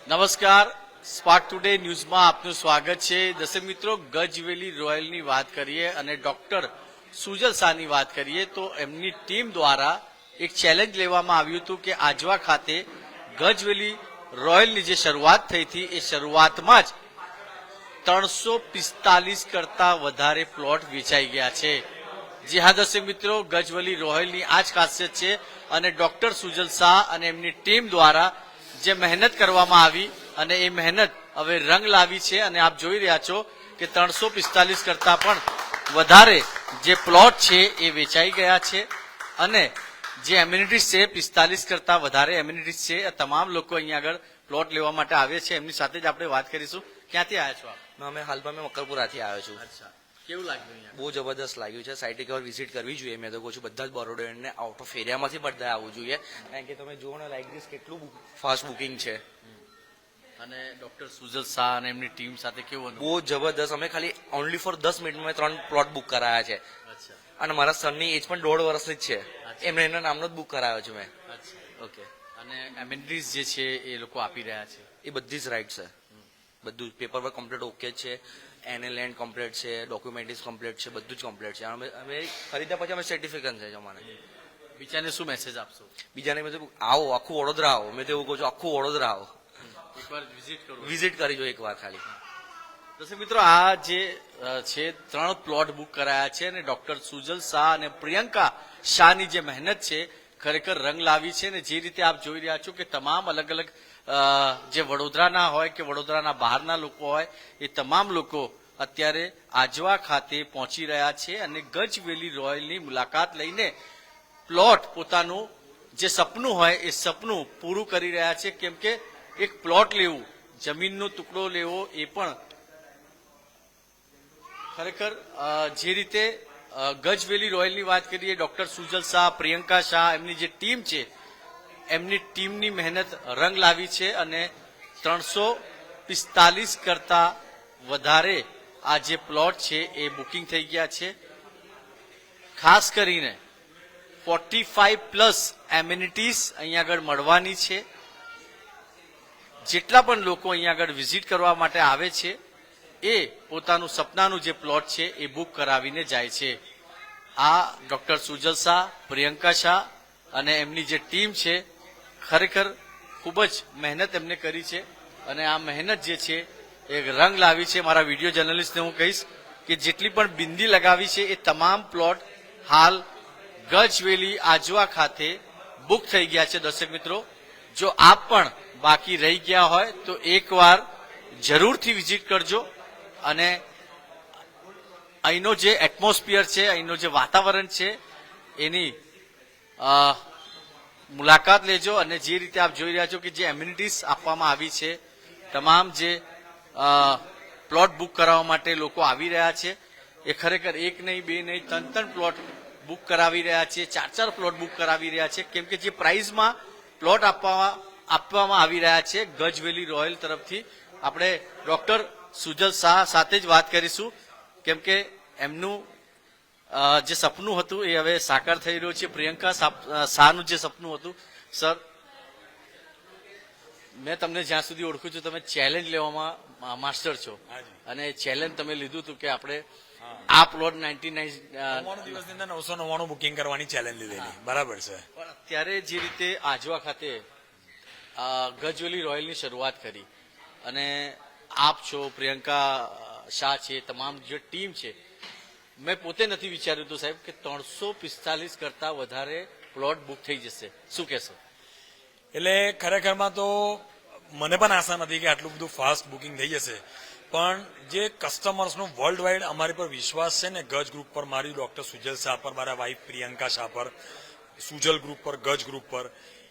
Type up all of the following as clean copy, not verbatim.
નમસ્કાર, spark today ન્યૂઝમાં આપનું સ્વાગત છે. દર્શક મિત્રો, ગજવેલી રોયલની વાત કરીએ અને ડોક્ટર સુજલ શાહની વાત કરીએ તો એમની ટીમ દ્વારા એક ચેલેન્જ લેવામાં આવ્યું હતું કે આજવા ખાતે ગજવેલી રોયલની જે શરૂઆત થઈ હતી એ શરૂઆતમાં જ 345 કરતા વધારે પ્લોટ વેચાઈ ગયા છે. જી હા દર્શક મિત્રો, ગજવેલી રોયલની આ જ ખાસિયત છે અને ડોક્ટર સુજલ શાહ અને એમની ટીમ દ્વારા જે મહેનત કરવામાં આવી અને એ મહેનત હવે રંગ લાવી છે અને આપ જોઈ રહ્યા છો કે 345 કરતા પણ વધારે જે પ્લોટ છે એ વેચાઈ ગયા છે અને જે એમ્યુનિટીઝ છે 45 કરતા વધારે એમ્યુનિટીઝ છે. તમામ લોકો અહીંયા આગળ પ્લોટ લેવા માટે આવે છે. એમની સાથે જ આપણે વાત કરીશું. ક્યાંથી આવ્યા છો આપ? અમે હાલમાં મકરપુરાથી આવ્યો છું. અચ્છા, કેવું લાગ્યું અહીંયા? બહુ જબરદસ્ત લાગ્યું છે. સાઇટ એકવાર વિઝિટ કરવી જોઈએ. મેં તો કહું છું બધા જ બરોડાને આઉટ ઓફ એરિયામાંથી બધા આવવું જોઈએ, કારણ કે તમે જુઓ ને લાઈક ધીસ કેટલું ફાસ્ટ બુકિંગ છે. અને ડોક્ટર સુજલ શાહ અને એમની ટીમ સાથે કેવું? બહુ જબરદસ્ત. અમે ખાલી ઓનલી ફોર 10 મિનિટમાં 3 પ્લોટ બુક કરાયા છે. અચ્છા, અને મારા સનની એજ પણ 1.5 વર્ષની જ છે. એમને એના નામનો જ બુક કરાયો છે મેં. અચ્છા, ઓકે. અને એમ્યુનિટીઝ જે છે એ લોકો આપી રહ્યા છે? એ બધી જ રાઈટ છે. બધું પેપર વર્ક કમ્પ્લીટ ઓકે છે, NLN કમ્પ્લીટ છે, ડોક્યુમેન્ટ્સ કમ્પ્લીટ છે, બધું જ કમ્પ્લીટ છે. અમે ખરીદ્યા પછી અમે સર્ટિફિકેટ છે અમારે. બીજાને શું મેસેજ આપશો? બીજાને મેં આવો, આખું વડોદરા આવો. મેં તો એવું કહું છું, આખું વડોદરા આવો, એકવાર વિઝિટ કરો, વિઝિટ કરી જો એકવાર ખાલી. દર્શક મિત્રો, આ જે છે 3 પ્લોટ બુક કરાયા છે અને ડોક્ટર સુજલ શાહ અને પ્રિયંકા શાહની જે મહેનત છે ખરેખર રંગ લાવી છે. અને જે રીતે આપ જોઈ રહ્યા છો કે તમામ અલગ અલગ જે વડોદરાના હોય કે વડોદરાના બહારના લોકો હોય એ તમામ લોકો અત્યારે આજવા ખાતે પહોંચી રહ્યા છે અને ગજવેલી રોયલની મુલાકાત લઈને પ્લોટ પોતાનું જે સપનું હોય એ સપનું પૂરું કરી રહ્યા છે. કેમ કે એક પ્લોટ લેવું, જમીનનો ટુકડો લેવો એ પણ ખરેખર જે રીતે ગજવેલી રોયલની વાત કરીએ, ડોક્ટર સુજલ શાહ, પ્રિયંકા શાહ, એમની જે ટીમ છે એમની ટીમની મહેનત રંગ લાવી છે અને 345 કરતા વધારે આ જે પ્લોટ છે એ બુકિંગ થઈ ગયા છે. ખાસ કરીને 45+ એમ્યુનિટીઝ અહીંયા આગળ મળવાની છે. જેટલા પણ લોકો અહીંયા આગળ વિઝિટ કરવા માટે આવે છે એ પોતાનું સપનાનું જે પ્લોટ છે એ બુક કરાવીને જાય છે. આ ડોક્ટર સુજલ શાહ, પ્રિયંકા શાહ અને એમની જે ટીમ છે ખરેખર ખૂબ જ મહેનત એમને કરી છે અને આ મહેનત જે છે એ રંગ લાવી છે. મારા વિડીયો જર્નલિસ્ટને હું કહીશ કે જેટલી પણ બિંદી લગાવી છે એ તમામ પ્લોટ હાલ ગજવેલી આજવા ખાતે બુક થઈ ગયા છે. દર્શક મિત્રો, જો આપ પણ બાકી રહી ગયા હોય તો એકવાર જરૂરથી વિઝિટ કરજો અને અહીંનો જે એટમોસ્ફિયર છે, અહીંનો જે વાતાવરણ છે એની મુલાકાત લેજો. અને જે રીતે આપ જોઈ રહ્યા છો કે જે એમ્યુનિટીઝ આપવામાં આવી છે, તમામ જે પ્લોટ બુક કરાવવા માટે લોકો આવી રહ્યા છે એ ખરેખર એક નહીં, બે નહીં, 3 પ્લોટ બુક કરાવી રહ્યા છે, 4 પ્લોટ બુક કરાવી રહ્યા છે. કેમ કે જે પ્રાઇઝમાં પ્લોટ આપવામાં આવી રહ્યા છે ગજવેલી રોયલ તરફથી. આપણે ડોક્ટર સુજલ શાહ સાથે જ વાત કરીશું કેમ કે એમનું જે સપનું હતું એ હવે સાકાર થઈ રહ્યું છે. પ્રિયંકા શાહનું જે સપનું હતું, સર મેં તમને જ્યાં સુધી ઓળખું છું તમે ચેલેન્જ લેવામાં માસ્ટર છો અને ચેલેન્જ તમે લીધું હતું કે આપણે આ પ્લોટ 99 દિવસની અંદર 999 બુકિંગ કરવાની ચેલેન્જ લીધેલી. બરાબર છે. પણ અત્યારે જે રીતે આજવા ખાતે ગજવેલી રોયલની શરૂઆત કરી અને આપ છો, પ્રિયંકા શાહ છે, તમામ જે ટીમ છે, મેં પોતે નથી વિચાર્યું હતું સાહેબ કે 345 કરતા વધારે પ્લોટ બુક થઈ જશે. શું કહેશો? એટલે ખરેખરમાં તો મને પણ આશા નથી કે આટલું બધું ફાસ્ટ બુકિંગ થઈ જશે, પણ જે કસ્ટમર્સનો વર્લ્ડ વાઇડ અમારી પર વિશ્વાસ છે ને, ગજ ગ્રુપ પર, મારી ડોક્ટર સુજલ શાહ પર, મારા વાઇફ પ્રિયંકા શાહ પર, સુજલ ગ્રુપ પર, ગજ ગ્રુપ પર,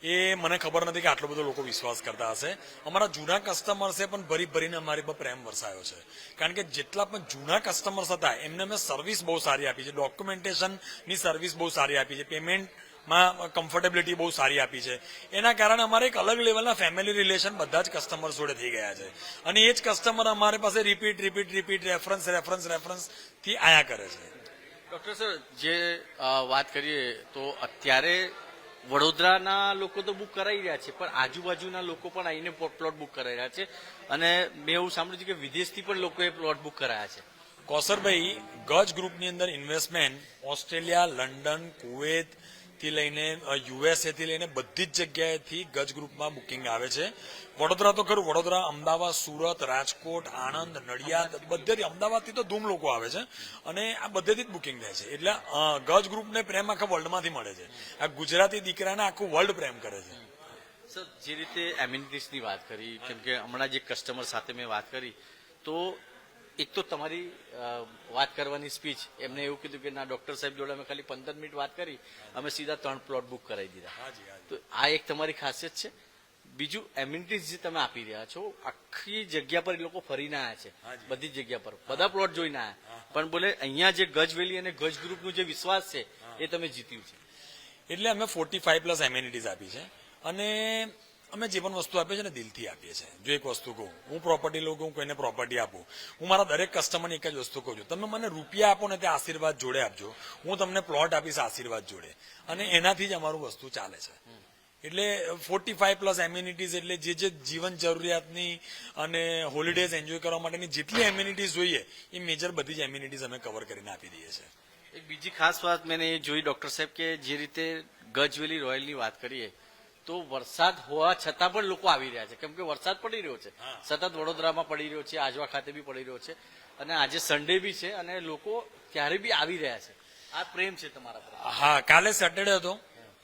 એ મને ખબર નથી કે આટલો બધો લોકો વિશ્વાસ કરતા હશે. અમારા જૂના કસ્ટમર્સે પણ ભરીને અમારી પર પ્રેમ વરસાયો છે, કારણ કે જેટલા પણ જૂના કસ્ટમર્સ હતા એમને મેં સર્વિસ બહુ સારી આપી છે, ડોક્યુમેન્ટેશનની સર્વિસ બહુ સારી આપી છે, પેમેન્ટમાં કમ્ફર્ટેબિલિટી બહુ સારી આપી છે. એના કારણે અમારે એક અલગ લેવલના ફેમિલી રિલેશન બધા જ કસ્ટમર જોડે થઈ ગયા છે અને એ જ કસ્ટમર અમારી પાસે રિપીટ રેફરન્સ થી આયા કરે છે. ડોક્ટર સર, જે વાત કરીએ તો અત્યારે વડોદરાના લોકો તો બુક કરાવી રહ્યા છે, પણ આજુબાજુના લોકો પણ આવીને પ્લોટ બુક કરાવી રહ્યા છે. અને મેં એવું સાંભળ્યું છે કે વિદેશથી પણ લોકોએ પ્લોટ બુક કરાયા છે. કૌશરભાઈ, ગજ ગ્રુપની અંદર ઇન્વેસ્ટમેન્ટ ઓસ્ટ્રેલિયા, લંડન, કુવેત થી લઈને યુએસએ થી લઈને બધી જ જગ્યાએથી ગજ ગ્રુપમાં બુકિંગ આવે છે. વડોદરા તો ખરું, વડોદરા, અમદાવાદ, સુરત, રાજકોટ, આણંદ, નડિયાદ, બધેથી, અમદાવાદથી તો ધૂમ લોકો આવે છે અને આ બધેથી જ બુકિંગ થાય છે. એટલે ગજ ગ્રુપને પ્રેમ આખા વર્લ્ડમાંથી મળે છે. આ ગુજરાતી દીકરાને આખું વર્લ્ડ પ્રેમ કરે છે. સર, જે રીતે એમ્યુનિટીઝની વાત કરી, કેમ કે હમણાં જે કસ્ટમર સાથે મેં વાત કરી, તો એક તો તમારી વાત કરવાની સ્પીચ, એમને એવું કીધું કે ના, ડોક્ટર સાહેબ જોડે અમે ખાલી 15 મિનિટ વાત કરી, અમે સીધા 3 પ્લોટ બુક કરાવી દીધા. તો આ એક તમારી ખાસિયત છે. બીજું, એમ્યુનિટીઝ જે તમે આપી રહ્યા છો, આખી જગ્યા પર એ લોકો ફરીને આવ્યા છે, બધી જ જગ્યા પર બધા પ્લોટ જોઈને આવ્યા, પણ બોલે અહીંયા જે ગજ વેલી અને ગજ ગ્રુપનું જે વિશ્વાસ છે એ તમે જીત્યું છે. એટલે અમે 45+ એમ્યુનિટીઝ આપી છે અને અમે જે પણ વસ્તુ આપીએ છીએ ને દિલથી આપીએ છીએ. જો એક વસ્તુ કહું, હું પ્રોપર્ટી લઉં, હું કોઈને પ્રોપર્ટી આપું, હું મારા દરેક કસ્ટમરને એક જ વસ્તુ કહું છું, તમે મને રૂપિયા આપો ને તે આશીર્વાદ જોડે આપજો, હું તમને પ્લોટ આપીશ આશીર્વાદ જોડે, અને એનાથી જ અમારું વસ્તુ ચાલે છે. એટલે 45+ એમ્યુનિટીઝ એટલે જે જીવન જરૂરિયાતની અને હોલિડેઝ એન્જોય કરવા માટેની જેટલી એમ્યુનિટીઝ જોઈએ એ મેજર બધી જ એમ્યુનિટીઝ અમે કવર કરીને આપી દઈએ છીએ. એક બીજી ખાસ વાત મેં એ જોઈ ડોક્ટર સાહેબ, કે જે રીતે ગજવેલી રોયલની વાત કરીએ તો વરસાદ હોવા છતાં પણ લોકો આવી રહ્યા છે, કેમ કે વરસાદ પડી રહ્યો છે, સતત વડોદરામાં પડી રહ્યો છે, આજવા ખાતે બી પડી રહ્યો છે, અને આજે સન્ડે બી છે અને લોકો ત્યારે બી આવી રહ્યા છે. આ પ્રેમ છે તમારા પર. હા, કાલે સેટરડે હતો.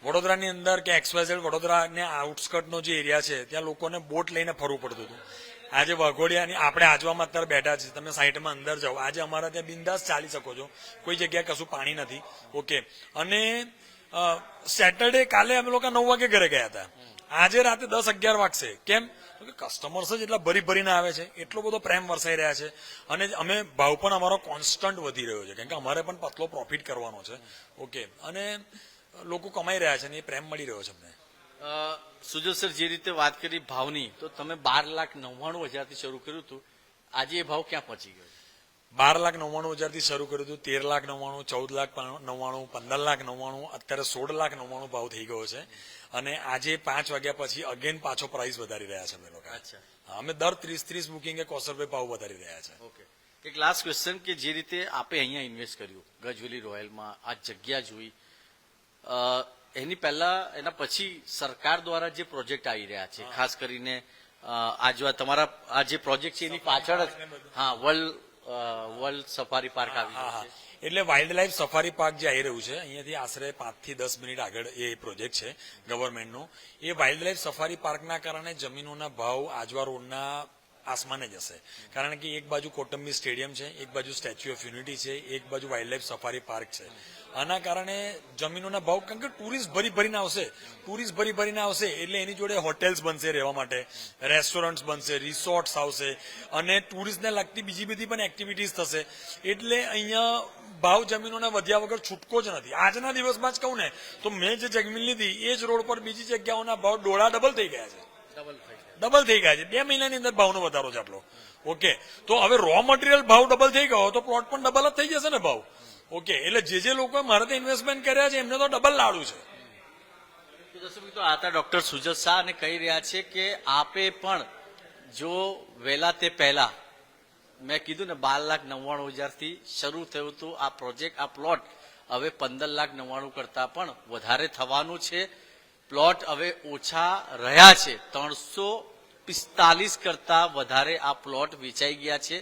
વડોદરાની અંદર કે XYZ વડોદરાને આઉટસ્કર્ટનો જે એરિયા છે ત્યાં લોકોને બોટ લઈને ફરવું પડતું હતું. આજે વાઘોડિયાની આપણે આજવામાં અત્યારે બેઠા છીએ, તમે સાઈડમાં અંદર જાઓ, આજે અમારા ત્યાં બિંદાસ ચાલી શકો છો, કોઈ જગ્યાએ કશું પાણી નથી. ઓકે. અને સેટરડે કાલે અમે લોકો 9 વાગે ઘરે ગયા હતા, આજે રાતે 10-11 વાગશે. કેમ? કસ્ટમર્સ જ એટલા ભરીને આવે છે, એટલો બધો પ્રેમ વરસાઈ રહ્યા છે, અને અમે ભાવ પણ અમારો કોન્સ્ટન્ટ વધી રહ્યો છે, કેમ કે અમારે પણ પતલો પ્રોફિટ કરવાનો છે. ઓકે. અને લોકો કમાઈ રહ્યા છે ને એ પ્રેમ મળી રહ્યો છે અમને. સુજલ સર, જે રીતે વાત કરી ભાવની, તો તમે 12,99,000 થી શરૂ કર્યું હતું, આજે એ ભાવ ક્યાં પહોંચી ગયો? 12,99,000 થી શરૂ કર્યું હતું, 13,99,000, 14,99,000, 15,99,000, અત્યારે 16,99,000 ભાવ થઈ ગયો છે. અને આજે 5 વાગ્યા પછી અગેન પાછો પ્રાઇસ વધારી રહ્યા છે અમે લોકો. અમે દર 30 બુકિંગે કૌશરભાઈ ભાવ વધારી રહ્યા છે. ઓકે. એક લાસ્ટ ક્વેશ્ચન, કે જે રીતે આપે અહીંયા ઇન્વેસ્ટ કર્યું ગજવેલી રોયલમાં, આ જગ્યા જોઈ, એની પહેલા એના પછી સરકાર દ્વારા જે પ્રોજેક્ટ આવી રહ્યા છે, ખાસ કરીને આજવા તમારા આ જે પ્રોજેક્ટ છે એની પાછળ જ વર્લ્ડ સફારી પાર્ક આવી રહ્યો છે. એટલે વાઇલ્ડ લાઈફ સફારી પાર્ક જે આવી રહ્યું છે અહીંયાથી આશરે 5 થી 10 મિનિટ આગળ એ પ્રોજેક્ટ છે ગવર્મેન્ટનો. એ વાઇલ્ડ લાઈફ સફારી પાર્કના કારણે જમીનોના ભાવ આજવા રોડના આસમાને જશે, કારણ કે એક બાજુ કોટંબી સ્ટેડિયમ છે, એક બાજુ સ્ટેચ્યુ ઓફ યુનિટી છે, એક બાજુ વાઇલ્ડ લાઈફ સફારી પાર્ક છે. આના કારણે જમીનોના ભાવ, કારણ કે ટુરિસ્ટ ભરીને આવશે એટલે એની જોડે હોટેલ્સ બનશે રહેવા માટે, રેસ્ટોરન્ટ્સ બનશે, રિસોર્ટ્સ આવશે, અને ટુરિસ્ટને લગતી બીજી બધી પણ એક્ટિવિટીઝ થશે. એટલે અહીંયા ભાવ જમીનોના વધ્યા વગર છૂટકો જ નથી. આજના દિવસમાં જ કહું ને તો મેં જે જમીન લીધી એ જ રોડ પર બીજી જગ્યાઓના ભાવ ડબલ થઈ ગયા છે. ડબલ થઈ ગયા છે 2 મહિનાની અંદર ભાવનો વધારો છે આટલો. ઓકે. તો હવે રો મટીરિયલ ભાવ ડબલ થઈ ગયો તો પ્લોટ પણ ડબલ જ થઈ જશે ને ભાવ. ઓકે. એટલે જે લોકોએ મારે ત્યાં ઇન્વેસ્ટમેન્ટ કર્યા છે એમને તો ડબલ લાડુ છે. તો આતા ડોક્ટર સુજલ શાહ અને કહી રહ્યા છે કે આપે પણ જો વહેલા તે પહેલા, મેં કીધું ને 12,99,000 થી શરૂ થયું હતું આ પ્રોજેક્ટ, આ પ્લોટ હવે 15,99,000 કરતા પણ વધારે થવાનું છે. પ્લોટ હવે ઓછા રહ્યા છે, 345 કરતા વધારે આ પ્લોટ વેચાઈ ગયા છે.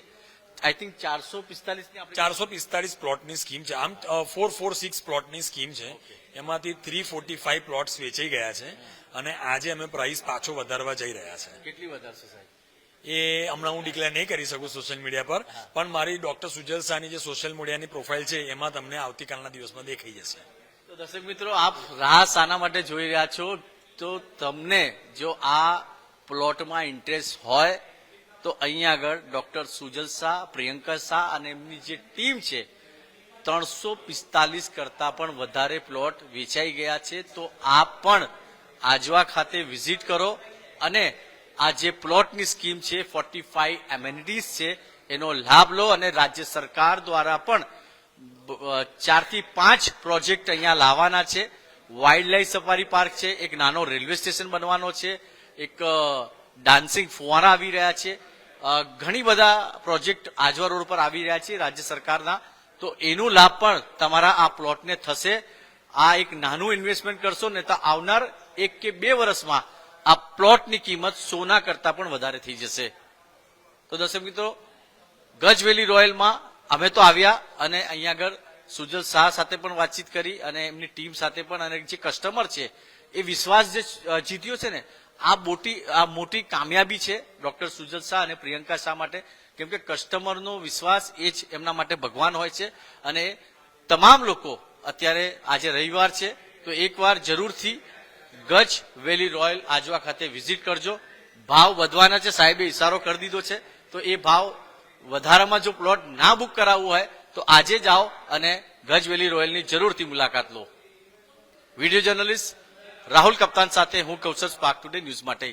આઈ થિંક 445 પ્લોટની સ્કીમ છે. આમ 446 પ્લોટની સ્કીમ છે, એમાંથી 345 પ્લોટ્સ વેચાઈ ગયા છે. અને આજે અમે પ્રાઇસ પાછો વધારવા જઈ રહ્યા છે. કેટલી વધારશે સાહેબ? એ હમણાં હું ડિક્લેર નહીં કરી શકું સોશિયલ મીડિયા પર, પણ મારી ડોક્ટર સુજલ શાહની જે સોશિયલ મીડિયાની પ્રોફાઇલ છે એમાં તમને આવતીકાલના દિવસમાં દેખાઈ જશે. તો દર્શક મિત્રો, આપ રાહ શાના માટે જોઈ રહ્યા છો? તો તમને જો આ પ્લોટમાં ઇન્ટરેસ્ટ હોય તો અહીંયા આગળ ડોક્ટર સુજલ શાહ, પ્રિયંકા શાહ અને એમની જે ટીમ છે, 345 કરતા પણ વધારે પ્લોટ વેચાઈ ગયા છે. તો આપ પણ આજવા ખાતે વિઝિટ કરો અને આ જે પ્લોટની સ્કીમ છે, 45 એમેનિટીઝ છે, એનો લાભ લો. અને રાજ્ય સરકાર દ્વારા પણ 4 થી 5 પ્રોજેક્ટ અહીંયા લાવવાના છે. વાઇલ્ડ લાઇફ સફારી પાર્ક છે, એક નાનો રેલવે સ્ટેશન બનવાનો છે, એક ડાન્સિંગ ફુવારા આવી રહ્યા છે, ઘણી બધા પ્રોજેક્ટ આજવા રોડ પર આવી રહ્યા છે રાજ્ય સરકારના. તો એનો લાભ પણ તમારા આ પ્લોટને થશે. આ એક નાનું ઇન્વેસ્ટમેન્ટ કરશો ને તો આવનાર 1 કે 2 વર્ષમાં આ પ્લોટની કિંમત સોના કરતા પણ વધારે થઈ જશે. તો દર્શક મિત્રો, ગજવેલી રોયલમાં અમે તો આવ્યા અને અહીંયા આગળ સુજલ શાહ સાથે પણ વાતચીત કરી અને એમની ટીમ સાથે પણ, અને જે કસ્ટમર છે એ વિશ્વાસ જે જીત્યો છે ને, આ મોટી કામયાબી છે ડોક્ટર સુજલ શાહ અને પ્રિયંકા શાહ માટે. કેમ કે કસ્ટમરનો વિશ્વાસ એ જ એમના માટે ભગવાન હોય છે. અને તમામ લોકો અત્યારે આજે રવિવાર છે તો એકવાર જરૂરથી ગજ વેલી રોયલ આજવા ખાતે વિઝિટ કરજો. ભાવ વધવાના છે, સાહેબે ઇશારો કરી દીધો છે. તો એ ભાવ વધારામાં જો પ્લોટ ના બુક કરાવવું હોય તો આજે જ આવો અને ગજવેલી રોયલની જરૂરથી મુલાકાત લો. વિડીયો જર્નલિસ્ટ રાહુલ કપ્તાન સાથે હું કૌશલ સ્પાર્ક ટુડે ન્યૂઝ માટે.